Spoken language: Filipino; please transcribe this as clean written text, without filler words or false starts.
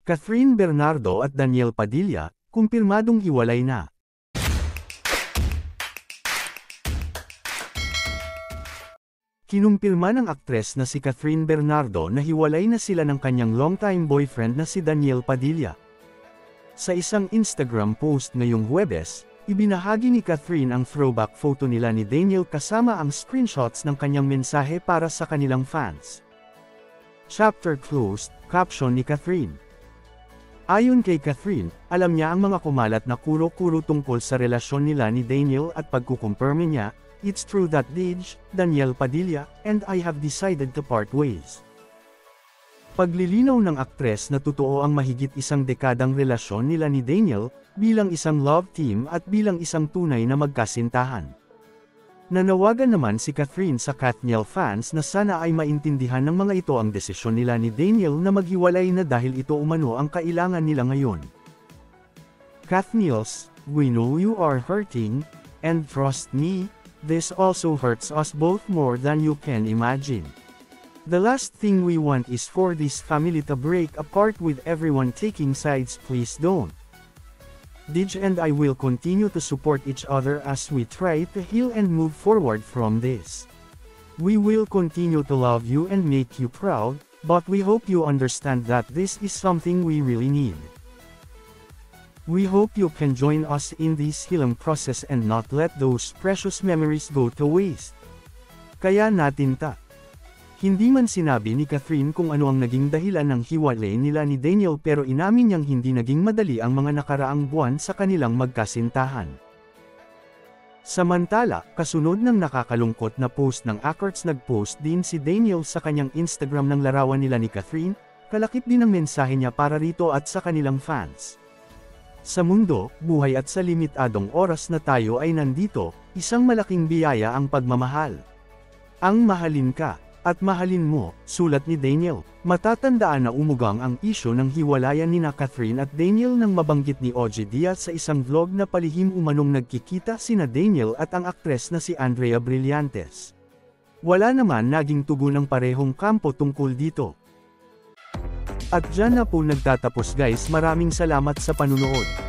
Catherine Bernardo at Daniel Padilla, kumpirmadong hiwalay na. Kinumpirma ng aktres na si Catherine Bernardo na hiwalay na sila ng kanyang longtime boyfriend na si Daniel Padilla. Sa isang Instagram post ngayong Huwebes, ibinahagi ni Catherine ang throwback photo nila ni Daniel kasama ang screenshots ng kanyang mensahe para sa kanilang fans. Chapter closed, caption ni Catherine. Ayon kay Catherine, alam niya ang mga kumalat na kuro-kuro tungkol sa relasyon nila ni Daniel at pagkukumpirme niya, "It's true that Daniel Padilla, and I have decided to part ways." Paglilinaw ng aktres na totoo ang mahigit isang dekadang relasyon nila ni Daniel, bilang isang love team at bilang isang tunay na magkasintahan. Nanawagan naman si Catherine sa Kathniel fans na sana ay maintindihan ng mga ito ang desisyon nila ni Daniel na maghiwalay na dahil ito umano ang kailangan nila ngayon. Kathniels, we know you are hurting, and trust me, this also hurts us both more than you can imagine. The last thing we want is for this family to break apart with everyone taking sides. Please don't. Dij and I will continue to support each other as we try to heal and move forward from this. We will continue to love you and make you proud, but we hope you understand that this is something we really need. We hope you can join us in this healing process and not let those precious memories go to waste. Kaya natin ta. Hindi man sinabi ni Catherine kung ano ang naging dahilan ng hiwalay nila ni Daniel pero inamin niyang hindi naging madali ang mga nakaraang buwan sa kanilang magkasintahan. Samantala, kasunod ng nakakalungkot na post ng actress, nagpost din si Daniel sa kanyang Instagram ng larawan nila ni Catherine, kalakip din ang mensahe niya para rito at sa kanilang fans. Sa mundo, buhay at sa limitadong oras na tayo ay nandito, isang malaking biyaya ang pagmamahal. Ang mahalin ka, at mahalin mo, sulat ni Daniel. Matatandaan na umugang ang isyu ng hiwalayan nina Catherine at Daniel nang mabanggit ni OG Diaz sa isang vlog na palihim umanong nagkikita sina Daniel at ang aktres na si Andrea Brillantes. Wala naman naging tugon ng parehong kampo tungkol dito. At dyan na po nagtatapos guys, maraming salamat sa panunood.